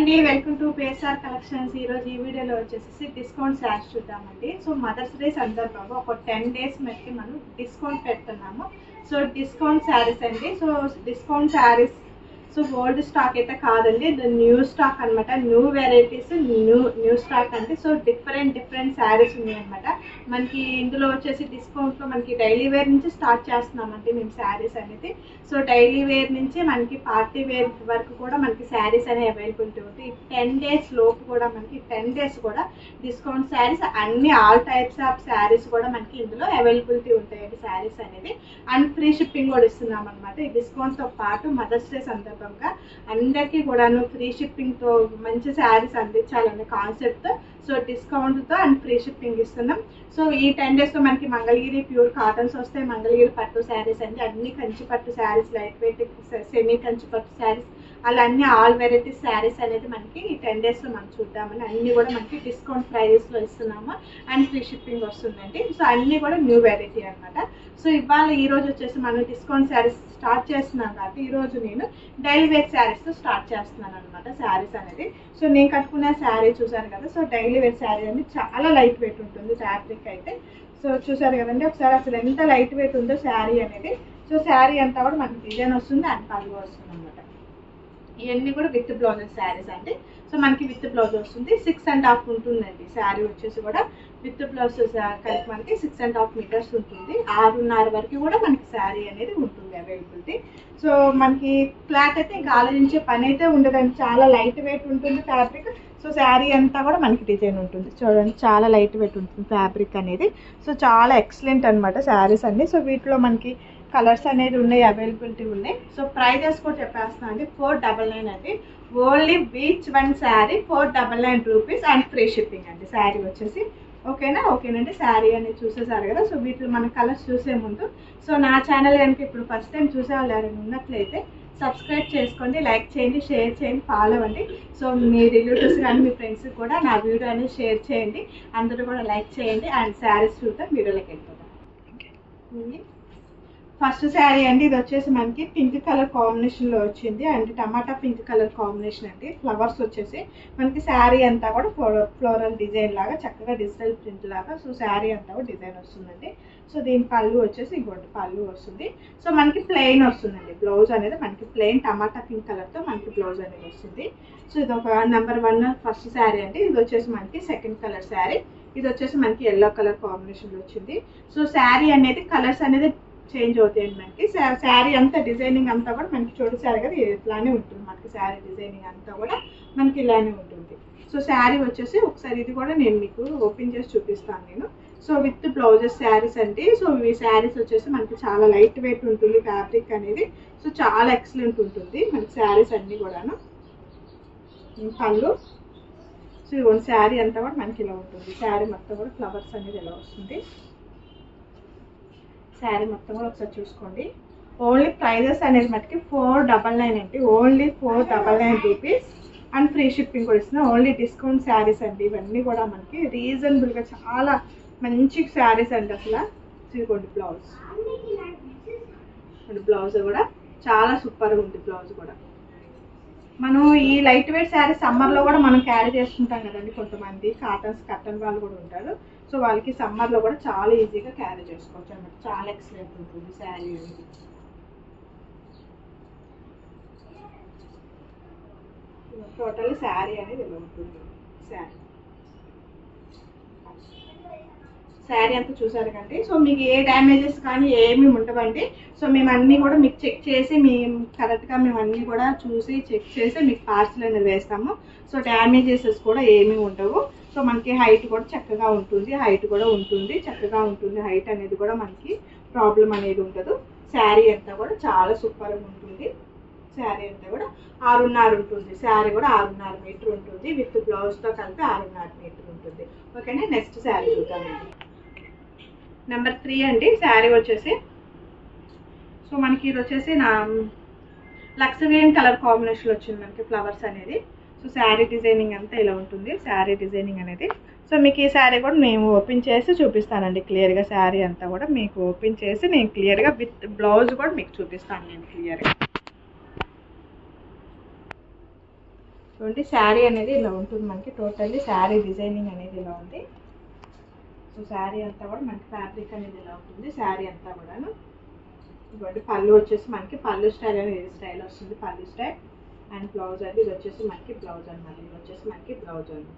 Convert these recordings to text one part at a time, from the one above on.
అండి, welcome to పేఎస్ఆర్ collections. ఈరోజు ఈ వీడియోలో వచ్చేసి డిస్కౌంట్ శారీస్ చూద్దామండి. సో మదర్స్ డే సందర్భంగా ఒక 10 days మనకి మనం డిస్కౌంట్ పెడుతున్నాము. సో డిస్కౌంట్ శారీస్ అండి. So discount saris so old stock అయితే కాదండి, న్యూ స్టాక్ అనమాట. న్యూ వెరైటీస్, న్యూ స్టాక్ అంటే సో డిఫరెంట్ శారీస్ ఉన్నాయన్నమాట. మనకి ఇందులో వచ్చేసి డిస్కౌంట్లో మనకి డైలీ వేర్ నుంచి స్టార్ట్ చేస్తున్నామండి మేము శారీస్ అనేది. సో డైలీ వేర్ నుంచి మనకి పార్టీ వేర్ వరకు కూడా మనకి శారీస్ అనేవి అవైలబిలిటీ ఉంటాయి. 10 days లోపు కూడా మనకి 10 days కూడా డిస్కౌంట్ శారీస్ అన్ని ఆల్ టైప్స్ ఆఫ్ శారీస్ కూడా మనకి ఇందులో అవైలబిలిటీ ఉంటాయండి. శారీస్ అనేది అండ్ ఫ్రీ షిప్పింగ్ కూడా ఇస్తున్నాం అనమాట. ఈ డిస్కౌంట్తో పాటు మదర్స్ డే సందర్భంగా అందరికీ కూడాను ఫ్రీ షిప్పింగ్తో మంచి శారీస్ అందించాలనే కాన్సెప్ట్తో సో డిస్కౌంట్తో అండ్ ఫ్రీ షిప్పింగ్ ఇస్తున్నాం. సో ఈ 10 daysలో మనకి మంగళగిరి ప్యూర్ కాటన్స్ వస్తాయి, మంగళగిరి పట్టు శారీస్ అండి, అన్ని కంచి పట్టు saris, light weight semi Kanchi పట్టు శారీస్, అలా అన్ని ఆల్ వెరైటీస్ శారీస్ అనేది మనకి ఈ 10 daysలో మనం చూద్దామని అన్నీ కూడా మనకి డిస్కౌంట్ ప్రైజెస్లో ఇస్తున్నాము అండ్ ఫ్రీ షిప్పింగ్ వస్తుందండి. సో అన్నీ కూడా న్యూ వెరైటీ అనమాట. సో ఇవాళ ఈరోజు వచ్చేసి మనం డిస్కౌంట్ శారీస్ స్టార్ట్ చేస్తున్నాం కాబట్టి ఈరోజు నేను డైలీ వేర్ శారీస్తో స్టార్ట్ చేస్తున్నాను అనమాట. శారీస్ అనేది సో నేను కట్టుకున్న శారీ చూసాను కదా. సో డైలీ వేర్ శారీ అనేది చాలా లైట్ వెయిట్ ఉంటుంది ఫ్యాబ్రిక్ అయితే. సో చూసారు కదండి ఒకసారి అసలు ఎంత లైట్ వెయిట్ ఉందో శారీ అనేది. సో శారీ అంతా కూడా మనకి డిజైన్ వస్తుంది అండ్ పళ్ళు వస్తుంది అనమాట. ఇవన్నీ కూడా విత్ బ్లౌజెస్ శారీస్ అండి. సో మనకి విత్ బ్లౌజ్ వస్తుంది 6.5 ఉంటుందండి. శారీ వచ్చేసి కూడా విత్ బ్లౌజ్ కలిపి మనకి 6.5 meters ఉంటుంది. 6.5 వరకు కూడా మనకి శారీ అనేది ఉంటుంది అవైలబిలిటీ. సో మనకి క్లాత్ అయితే ఇంకా ఆలోచించే పని అయితే ఉండదండి, చాలా లైట్ వెయిట్ ఉంటుంది ఫ్యాబ్రిక్. సో శారీ అంతా కూడా మనకి డిజైన్ ఉంటుంది చూడండి, చాలా లైట్ వెయిట్ ఉంటుంది ఫ్యాబ్రిక్ అనేది. సో చాలా ఎక్సలెంట్ అనమాట శారీస్ అన్ని. సో వీటిలో మనకి కలర్స్ అనేది ఉన్నాయి, అవైలబిలిటీ ఉన్నాయి. సో ప్రైజెస్ కూడా చెప్పేస్తున్నాను అండి. 499 అండి only each one sari 499 rupees and free shipping అండి శారీ వచ్చేసి. ఓకేనండి. శారీ అనేది చూసేసారు కదా. సో వీటిలో మన కలర్స్ చూసే ముందు సో నా ఛానల్ కనుక ఇప్పుడు ఫస్ట్ టైం చూసే వాళ్ళు ఎవరైనా ఉన్నట్లయితే సబ్స్క్రైబ్ చేసుకోండి, లైక్ చేయండి, షేర్ చేయండి, ఫాలో అవ్వండి. సో మీ రిలేటివ్స్ కానీ మీ ఫ్రెండ్స్కి కూడా నా వీడియో అనేది షేర్ చేయండి. అందరూ కూడా లైక్ చేయండి అండ్ శారీస్ చూద్దాం, వీడియోలోకి వెళ్ళిపోతాం. ఫస్ట్ శారీ అండి, ఇది వచ్చేసి మనకి పింక్ కలర్ కాంబినేషన్లో వచ్చింది and tomato pink colour combination అండి. ఫ్లవర్స్ వచ్చేసి మనకి శారీ అంతా కూడా ఫ్లోరల్ డిజైన్ లాగా చక్కగా డిజిటల్ ప్రింట్ లాగా సో శారీ అంతా కూడా డిజైన్ వస్తుందండి. సో దీని పళ్ళు వచ్చేసి ఇంకోటి పళ్ళు వస్తుంది. సో మనకి ప్లెయిన్ వస్తుందండి. బ్లౌజ్ అనేది మనకి ప్లెయిన్ టమాటా పింక్ కలర్తో మనకి బ్లౌజ్ అనేది వస్తుంది. సో ఇది ఒక నెంబర్ 1 ఫస్ట్ శారీ అండి. ఇది వచ్చేసి మనకి సెకండ్ కలర్ శారీ. ఇది వచ్చేసి మనకి ఎల్లో కలర్ కాంబినేషన్లో వచ్చింది. సో శారీ అనేది కలర్స్ అనేది చేంజ్ అవుతాయండి మనకి. శారీ అంతా డిజైనింగ్ అంతా కూడా మనకి చూడసారు కదా ఇట్లానే ఉంటుంది మనకి. శారీ డిజైనింగ్ అంతా కూడా మనకి ఇలానే ఉంటుంది. సో శారీ వచ్చేసి ఒకసారి ఇది కూడా నేను మీకు ఓపెన్ చేసి చూపిస్తాను నేను. సో విత్ బ్లౌజెస్ శారీస్ అండి. సో ఈ శారీస్ వచ్చేసి మనకి చాలా లైట్ వెయిట్ ఉంటుంది ఫ్యాబ్రిక్ అనేది. సో చాలా ఎక్సలెంట్ ఉంటుంది మనకి శారీస్ అన్నీ కూడాను. పళ్ళు సో ఇవన్నీ శారీ అంతా కూడా మనకి ఇలా ఉంటుంది. శారీ మొత్తం కూడా ఫ్లవర్స్ అనేది ఇలా వస్తుంది. శారీ మొత్తం కూడా ఒకసారి చూసుకోండి. ఓన్లీ ప్రైజెస్ అనేది మనకి 499 అండి. Only 499 rupees and free shipping కూడా ఇస్తున్నాం. ఓన్లీ డిస్కౌంట్ శారీస్ అండి ఇవన్నీ కూడా మనకి రీజనబుల్గా చాలా మంచి శారీస్ అండి అసలు. చూసుకోండి బ్లౌజ్ కూడా చాలా సూపర్గా ఉంది. బ్లౌజ్ కూడా మనం ఈ లైట్ వెయిట్ శారీ సమ్మర్లో కూడా మనం క్యారీ చేసుకుంటాం కదండి. కొంతమంది కట్టన్ వాళ్ళు కూడా ఉంటారు. సో వాళ్ళకి సమ్మర్లో కూడా చాలా ఈజీగా క్యారీ చేసుకోవచ్చు అన్నమాట. చాలా ఎక్సలెంట్ ఉంటుంది శారీ అనేది. టోటల్ శారీ అనేది ఇలా ఉంటుంది. శారీ అంతా చూసారు కండి. సో మీకు ఏ డ్యామేజెస్ కానీ ఏమీ ఉండవండి. సో మేము అన్నీ కూడా మీకు చెక్ చేసి మేము కరెక్ట్గా మేము అన్నీ కూడా చూసి చెక్ చేసి మీకు పార్సల్ అనేది వేస్తాము. సో డ్యామేజెస్ కూడా ఏమీ ఉండవు. సో మనకి హైట్ కూడా చక్కగా ఉంటుంది, చక్కగా ఉంటుంది. హైట్ అనేది కూడా మనకి ప్రాబ్లం అనేది ఉండదు. శారీ అంతా కూడా చాలా సూపర్గా ఉంటుంది. శారీ అంతా కూడా 6.5 ఉంటుంది. శారీ కూడా 6.5 మీటర్ ఉంటుంది. విత్ బ్లౌజ్తో కలిపి 6.5 మీటర్ ఉంటుంది. ఓకేనా. నెక్స్ట్ శారీ చూద్దామండి. నెంబర్ 3 అండి. శారీ వచ్చేసి సో మనకి ఇది వచ్చేసి నా లక్స్ గ్రీన్ కలర్ కాంబినేషన్లో వచ్చింది మనకి ఫ్లవర్స్ అనేది. సో శారీ డిజైనింగ్ అంతా ఇలా ఉంటుంది. శారీ డిజైనింగ్ అనేది సో మీకు ఈ శారీ కూడా నేను ఓపెన్ చేసి చూపిస్తానండి క్లియర్గా. శారీ అంతా కూడా మీకు ఓపెన్ చేసి నేను క్లియర్గా విత్ బ్లౌజ్ కూడా మీకు చూపిస్తాను నేను క్లియర్గా. చూడండి శారీ అనేది ఇలా ఉంటుంది మనకి. టోటల్లీ శారీ డిజైనింగ్ అనేది ఇలా ఉంది. సో శారీ అంతా కూడా మనకి ఫ్యాబ్రిక్ అనేది ఇలా ఉంటుంది. శారీ అంతా కూడాను ఇవ్వండి. పళ్ళు వచ్చేసి మనకి పళ్ళు స్టైల్ అనేది ఇది స్టైల్ వస్తుంది, పళ్ళు స్టైల్. అండ్ బ్లౌజ్ అది ఇది వచ్చేసి మనకి బ్లౌజ్ అనమాట. ఇది వచ్చేసి మనకి బ్లౌజ్ అనమాట,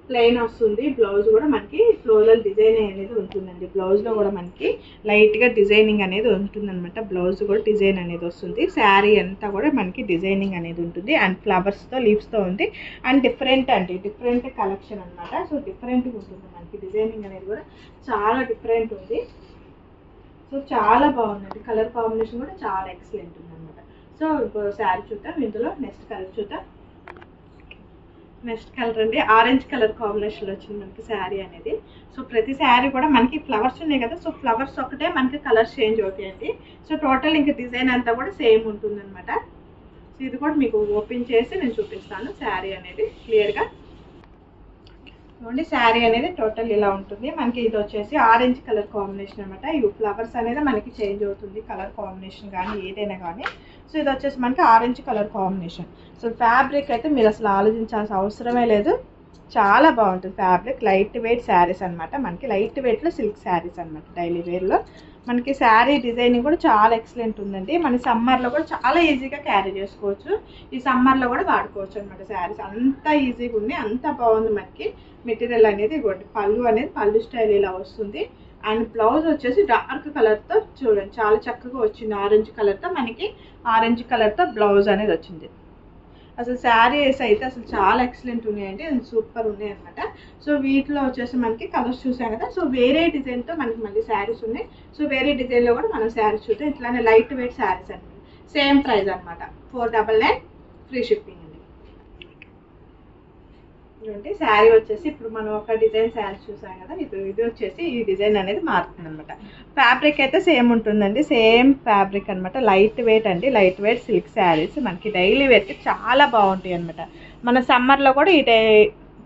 ప్లెయిన్ వస్తుంది. బ్లౌజ్ కూడా మనకి ఫ్లోరల్ డిజైనింగ్ అనేది ఉంటుందండి. బ్లౌజ్లో కూడా మనకి లైట్గా డిజైనింగ్ అనేది ఉంటుందన్నమాట. బ్లౌజ్ కూడా డిజైన్ అనేది వస్తుంది. శారీ అంతా కూడా మనకి డిజైనింగ్ అనేది ఉంటుంది. అండ్ ఫ్లవర్స్తో లీవ్స్తో ఉంది. అండ్ డిఫరెంట్ అండి, డిఫరెంట్ కలెక్షన్ అనమాట. సో డిఫరెంట్గా ఉంటుంది మనకి. డిజైనింగ్ అనేది కూడా చాలా డిఫరెంట్ ఉంది. సో చాలా బాగుందండి. కలర్ కాంబినేషన్ కూడా చాలా ఎక్సలెంట్ ఉంది అనమాట. సో ఇప్పుడు శారీ చూద్దాం. ఇందులో నెక్స్ట్ కలర్ చూద్దాం. నెక్స్ట్ కలర్ అండి ఆరెంజ్ కలర్ కాంబినేషన్లో వచ్చింది మనకి శారీ అనేది. సో ప్రతి శారీ కూడా మనకి ఫ్లవర్స్ ఉన్నాయి కదా, సో ఫ్లవర్స్ ఒకటే మనకి కలర్స్ చేంజ్ అవుతాయండి. సో టోటల్ ఇంకా డిజైన్ అంతా కూడా సేమ్ ఉంటుంది అనమాట. సో ఇది కూడా మీకు ఓపెన్ చేసి నేను చూపిస్తాను శారీ అనేది క్లియర్గా. చూడండి శారీ అనేది టోటల్ ఇలా ఉంటుంది మనకి. ఇది వచ్చేసి ఆరెంజ్ కలర్ కాంబినేషన్ అనమాట. ఈ ఫ్లవర్స్ అనేది మనకి చేంజ్ అవుతుంది కలర్ కాంబినేషన్ కానీ ఏదైనా కానీ. సో ఇది వచ్చేసి మనకి orange colour combination. So fabric అయితే మీరు అసలు ఆలోచించాల్సిన అవసరమే లేదు, చాలా బాగుంటుంది ఫ్యాబ్రిక్. లైట్ వెయిట్ శారీస్ అనమాట మనకి. లైట్ వెయిట్లో సిల్క్ శారీస్ అనమాట. డైలీ వేర్లో మనకి శారీ డిజైనింగ్ కూడా చాలా ఎక్సలెంట్ ఉందండి. మన సమ్మర్లో కూడా చాలా ఈజీగా క్యారీ చేసుకోవచ్చు. ఈ సమ్మర్లో కూడా వాడుకోవచ్చు అనమాట. శారీస్ అంత ఈజీగా ఉన్నాయి, అంత బాగుంది మనకి. మెటీరియల్ అనేది పళ్ళు అనేది పళ్ళు స్టైల్ ఇలా వస్తుంది. అండ్ బ్లౌజ్ వచ్చేసి డార్క్ కలర్తో చూడండి చాలా చక్కగా వచ్చింది. ఆరెంజ్ కలర్తో మనకి ఆరెంజ్ కలర్తో బ్లౌజ్ అనేది వచ్చింది. అసలు శారీస్ అయితే అసలు చాలా ఎక్సలెంట్ ఉన్నాయండి, సూపర్ ఉన్నాయి అనమాట. సో వీటిలో వచ్చేసి మనకి కలర్స్ చూసాం కదా. సో వేరే డిజైన్తో మనకి మళ్ళీ శారీస్ ఉన్నాయి. సో వేరే డిజైన్లో కూడా మనం శారీస్ చూద్దాం. ఇట్లానే లైట్ వెయిట్ శారీస్ అనమాట. సేమ్ ప్రైస్ అనమాట, 499 ఫ్రీ షిప్పింగ్ అండి. చూడండి శారీ వచ్చేసి ఇప్పుడు మనం ఒక డిజైన్ శారీ చూసాం కదా, ఇది వచ్చేసి ఈ డిజైన్ అనేది మారుతుంది అనమాట. ఫ్యాబ్రిక్ అయితే సేమ్ ఉంటుందండి, సేమ్ ఫ్యాబ్రిక్ అనమాట. లైట్ వెయిట్ అండి, లైట్ వెయిట్ సిల్క్ శారీస్ మనకి డైలీ వేర్కి చాలా బాగుంటాయి అనమాట. మన సమ్మర్లో కూడా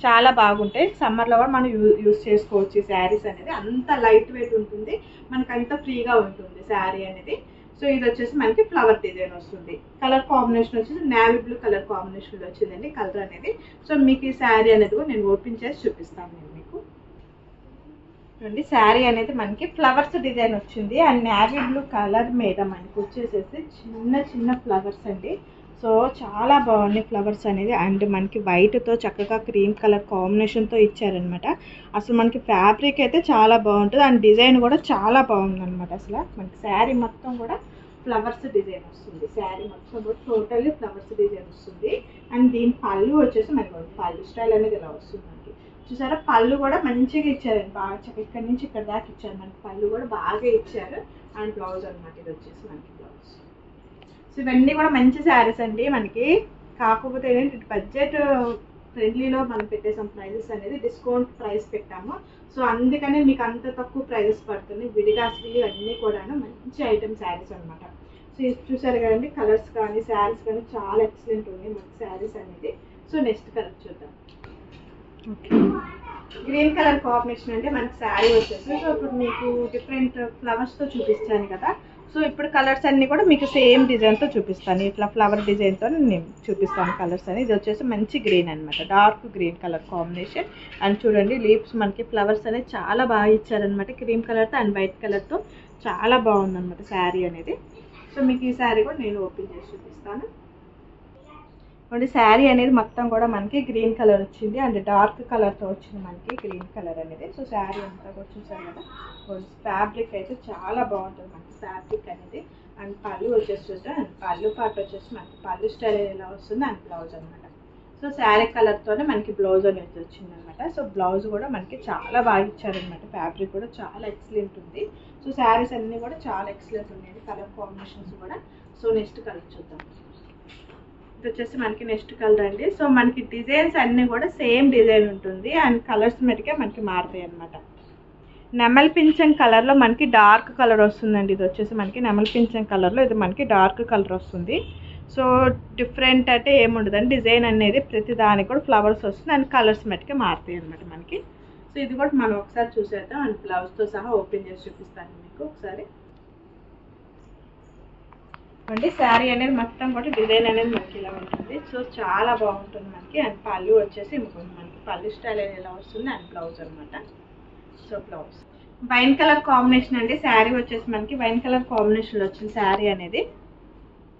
చాలా బాగుంటాయి. సమ్మర్లో కూడా మనం యూజ్ చేసుకోవచ్చు ఈ శారీస్ అనేది. అంత లైట్ వెయిట్ ఉంటుంది మనకి, అంత ఫ్రీగా ఉంటుంది శారీ అనేది. సో ఇది వచ్చేసి మనకి ఫ్లవర్ డిజైన్ వస్తుంది. కలర్ కాంబినేషన్ వచ్చేసి నేవీ బ్లూ కలర్ కాంబినేషన్లో వచ్చిందండి కలర్ అనేది. సో మీకు ఈ శారీ అనేది కూడా నేను ఓపెన్ చేసి చూపిస్తాను నేను మీకు. చూడండి శారీ అనేది మనకి ఫ్లవర్స్ డిజైన్ వచ్చింది. అండ్ నేవీ బ్లూ కలర్ మీద మనకి వచ్చేసేసి చిన్న చిన్న ఫ్లవర్స్ అండి. సో చాలా బాగున్నాయి ఫ్లవర్స్ అనేది. అండ్ మనకి వైట్తో చక్కగా క్రీమ్ కలర్ కాంబినేషన్తో ఇచ్చారనమాట. అసలు మనకి ఫ్యాబ్రిక్ అయితే చాలా బాగుంటుంది. అండ్ డిజైన్ కూడా చాలా బాగుందన్నమాట. అసలు మనకి శారీ మొత్తం కూడా ఫ్లవర్స్ డిజైన్ వస్తుంది. శారీ మొత్తం కూడా టోటల్లీ ఫ్లవర్స్ డిజైన్ వస్తుంది. అండ్ దీని పళ్ళు వచ్చేసి మనకి పళ్ళు స్టైల్ అనేది ఇలా వస్తుంది మనకి. చూసారా పళ్ళు కూడా మంచిగా ఇచ్చారండి, బాగా ఇక్కడి నుంచి ఇక్కడ దాకా ఇచ్చారు మనకి. పళ్ళు కూడా బాగా ఇచ్చారు. అండ్ బ్లౌజ్ అనమాట. ఇది వచ్చేసి మనకి బ్లౌజ్. సో ఇవన్నీ కూడా మంచి శారీస్ అండి మనకి. కాకపోతే ఏంటంటే బడ్జెట్ ఫ్రెండ్లీలో మనం పెట్టేసాం ప్రైజెస్ అనేది, డిస్కౌంట్ ప్రైస్ పెట్టాము. సో అందుకనే మీకు అంత తక్కువ ప్రైజెస్ పడుతుంది. విడిగా అసలు ఇవన్నీ కూడా మంచి ఐటమ్ శారీస్ అనమాట. సో చూసారు కదండి, కలర్స్ కానీ శారీస్ కానీ చాలా ఎక్సలెంట్ ఉన్నాయి మనకి శారీస్ అనేది. సో నెక్స్ట్ కలర్ చూద్దాం. గ్రీన్ కలర్ కాంబినేషన్ అంటే మనకి శారీ వచ్చేసి. సో ఇప్పుడు మీకు డిఫరెంట్ ఫ్లవర్స్తో చూపిస్తాను కదా. సో ఇప్పుడు కలర్స్ అన్నీ కూడా మీకు సేమ్ డిజైన్తో చూపిస్తాను. ఇట్లా ఫ్లవర్ డిజైన్తో నేను చూపిస్తాను కలర్స్ అని. ఇది వచ్చేసి మంచి గ్రీన్ అనమాట, dark green colour combination. And చూడండి లీవ్స్ మనకి ఫ్లవర్స్ అనేది చాలా బాగా ఇచ్చారనమాట. క్రీమ్ కలర్తో అండ్ వైట్ కలర్తో చాలా బాగుందన్నమాట శారీ అనేది. సో మీకు ఈ శారీ కూడా నేను ఓపెన్ చేసి చూపిస్తాను. అంటే శారీ అనేది మొత్తం కూడా మనకి గ్రీన్ కలర్ వచ్చింది. అండ్ డార్క్ కలర్తో వచ్చింది మనకి గ్రీన్ కలర్ అనేది. సో శారీ అంతా కూడా చూసారు కదా, ఫ్యాబ్రిక్ అయితే చాలా బాగుంటుంది మనకి ఫ్యాబ్రిక్ అనేది. అండ్ పళ్ళు వచ్చేసి చూద్దాం. అండ్ పళ్ళు పార్ట్ వచ్చేసి మనకి పళ్ళు స్టైల్ ఎలా వస్తుంది అండ్ బ్లౌజ్ అనమాట. సో శారీ కలర్తోనే మనకి బ్లౌజ్ అనేది వచ్చింది అనమాట. సో బ్లౌజ్ కూడా మనకి చాలా బాగా ఇచ్చారనమాట. ఫ్యాబ్రిక్ కూడా చాలా ఎక్సలెంట్ ఉంది. సో శారీస్ అన్నీ కూడా చాలా ఎక్సలెంట్ ఉన్నాయి, కలర్ కాంబినేషన్స్ కూడా. సో నెక్స్ట్ కలర్ చూద్దాం. ఇది వచ్చేసి మనకి నెక్స్ట్ కలర్ అండి. సో మనకి డిజైన్స్ అన్నీ కూడా సేమ్ డిజైన్ ఉంటుంది. అండ్ కలర్స్ మటుకే మనకి మారుతాయి అనమాట. నెమల్ పింఛం కలర్లో మనకి డార్క్ కలర్ వస్తుందండి. ఇది వచ్చేసి మనకి నెమల్ పింఛం కలర్లో ఇది మనకి డార్క్ కలర్ వస్తుంది. సో డిఫరెంట్ అంటే ఏముండదండి, డిజైన్ అనేది ప్రతి దానికి కూడా ఫ్లవర్స్ వస్తుంది. అండ్ కలర్స్ మటుకే మారుతాయి అనమాట మనకి. సో ఇది కూడా మనం ఒకసారి చూసేద్దాం. అండ్ బ్లౌజ్తో సహా ఓపెన్ చేసి చూపిస్తాను మీకు ఒకసారి. అంటే శారీ అనేది మొత్తం కూడా డిజైన్ అనేది మనకి ఇలా ఉంటుంది. సో చాలా బాగుంటుంది మనకి. అండ్ పళ్ళు వచ్చేసి ఇంకొంది మనకి పళ్ళు స్టైల్ అనేది ఇలా వస్తుంది. అండ్ బ్లౌజ్ అనమాట. So blouse wine colour combination అండి. శారీ వచ్చేసి మనకి వైన్ కలర్ కాంబినేషన్లో వచ్చింది శారీ అనేది.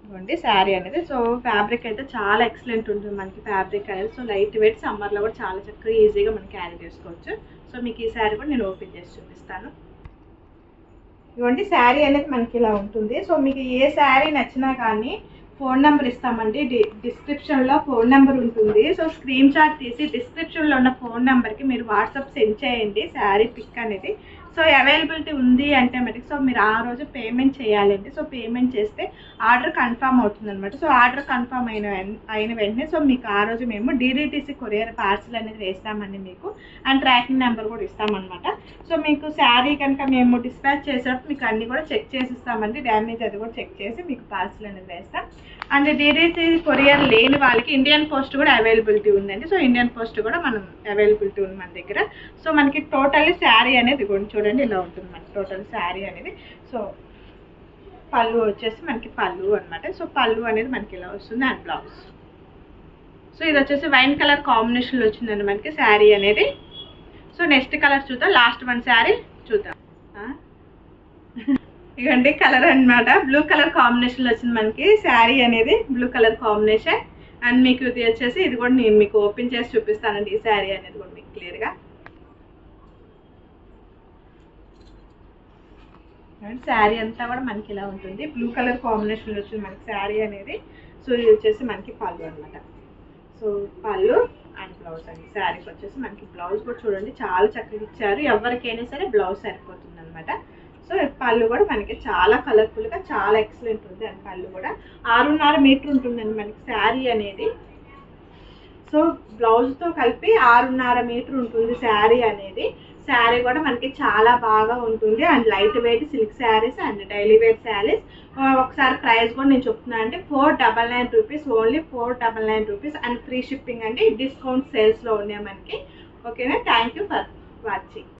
ఇవ్వండి శారీ అనేది. సో ఫ్యాబ్రిక్ అయితే చాలా ఎక్సలెంట్ ఉంటుంది మనకి ఫ్యాబ్రిక్ అనేది. సో లైట్ వెయిట్, సమ్మర్లో కూడా చాలా చక్కగా ఈజీగా మనకి క్యారీ చేసుకోవచ్చు. సో మీకు ఈ శారీ కూడా నేను ఓపెన్ చేసి చూపిస్తాను. ఇవ్వండి శారీ అనేది మనకి ఇలా ఉంటుంది. సో మీకు ఏ శారీ నచ్చినా కానీ ఫోన్ నెంబర్ ఇస్తామండి. డిస్క్రిప్షన్లో ఫోన్ నెంబర్ ఉంటుంది. సో స్క్రీన్ షాట్ తీసి డిస్క్రిప్షన్లో ఉన్న ఫోన్ నెంబర్కి మీరు వాట్సాప్ సెండ్ చేయండి శారీ పిక్ అనేది. సో అవైలబిలిటీ ఉంది అంటే మరి సో మీరు ఆ రోజు పేమెంట్ చేయాలండి. సో పేమెంట్ చేస్తే ఆర్డర్ కన్ఫర్మ్ అవుతుంది అనమాట. సో ఆర్డర్ కన్ఫర్మ్ అయిన వెంటనే సో మీకు ఆ రోజు మేము DDTC కొరియర్ పార్సిల్ అనేది వేస్తామండి మీకు. అండ్ ట్రాకింగ్ నెంబర్ కూడా ఇస్తామన్నమాట. సో మీకు శారీ కనుక మేము డిస్పాచ్ చేసేటప్పుడు మీకు అన్నీ కూడా చెక్ చేసి ఇస్తామండి. డ్యామేజ్ అది కూడా చెక్ చేసి మీకు పార్సిల్ అనేది వేస్తాం. అండ్ DDTC కొరియర్ లేని వాళ్ళకి ఇండియన్ పోస్ట్ కూడా అవైలబిలిటీ ఉందండి. సో ఇండియన్ పోస్ట్ కూడా మనం అవైలబిలిటీ ఉంది మన దగ్గర. సో మనకి టోటల్లీ శారీ అనేది చూడండి ఇలా ఉంటుంది మనకి టోటల్ శారీ అనేది. సో పళ్ళు వచ్చేసి మనకి పళ్ళు అనమాట. సో పళ్ళు అనేది మనకి ఇలా వస్తుంది. And blouse. సో ఇది వచ్చేసి వైన్ కలర్ కాంబినేషన్లో వచ్చిందండి మనకి శారీ అనేది. సో నెక్స్ట్ కలర్ చూద్దాం. లాస్ట్ వన్ శారీ చూద్దాం. ఇదండి కలర్ అనమాట. బ్లూ కలర్ కాంబినేషన్లో వచ్చింది మనకి శారీ అనేది. Blue colour combination. అండ్ మీకు ఇది వచ్చేసి ఇది కూడా నేను మీకు ఓపెన్ చేసి చూపిస్తానండి ఈ శారీ అనేది కూడా మీకు క్లియర్గా. శారీ అంతా కూడా మనకి ఇలా ఉంటుంది. బ్లూ కలర్ కాంబినేషన్లో వచ్చింది మనకి శారీ అనేది. సో ఇది వచ్చేసి మనకి పళ్ళు అనమాట. సో పళ్ళు అండ్ బ్లౌజ్ అండి. శారీకి వచ్చేసి మనకి బ్లౌజ్ కూడా చూడండి చాలా చక్కగా ఇచ్చారు. ఎవరికైనా సరే బ్లౌజ్ సరిపోతుంది అనమాట. సో పళ్ళు కూడా మనకి చాలా కలర్ఫుల్గా చాలా ఎక్సలెంట్ ఉంది. అండ్ పళ్ళు కూడా 6.5 మీటర్ ఉంటుందండి మనకి శారీ అనేది. సో బ్లౌజ్తో కలిపి 6.5 మీటర్ ఉంటుంది శారీ అనేది. శారీ కూడా మనకి చాలా బాగా ఉంటుంది. And light weight silk saris and daily wear saris. ఒకసారి ప్రైస్ కూడా నేను చెప్తున్నాను అంటే 499 rupees. Only 499 rupees. And free shipping అండి. డిస్కౌంట్ సేల్స్లో ఉన్నాయి మనకి. ఓకేనా. Thank you for watching.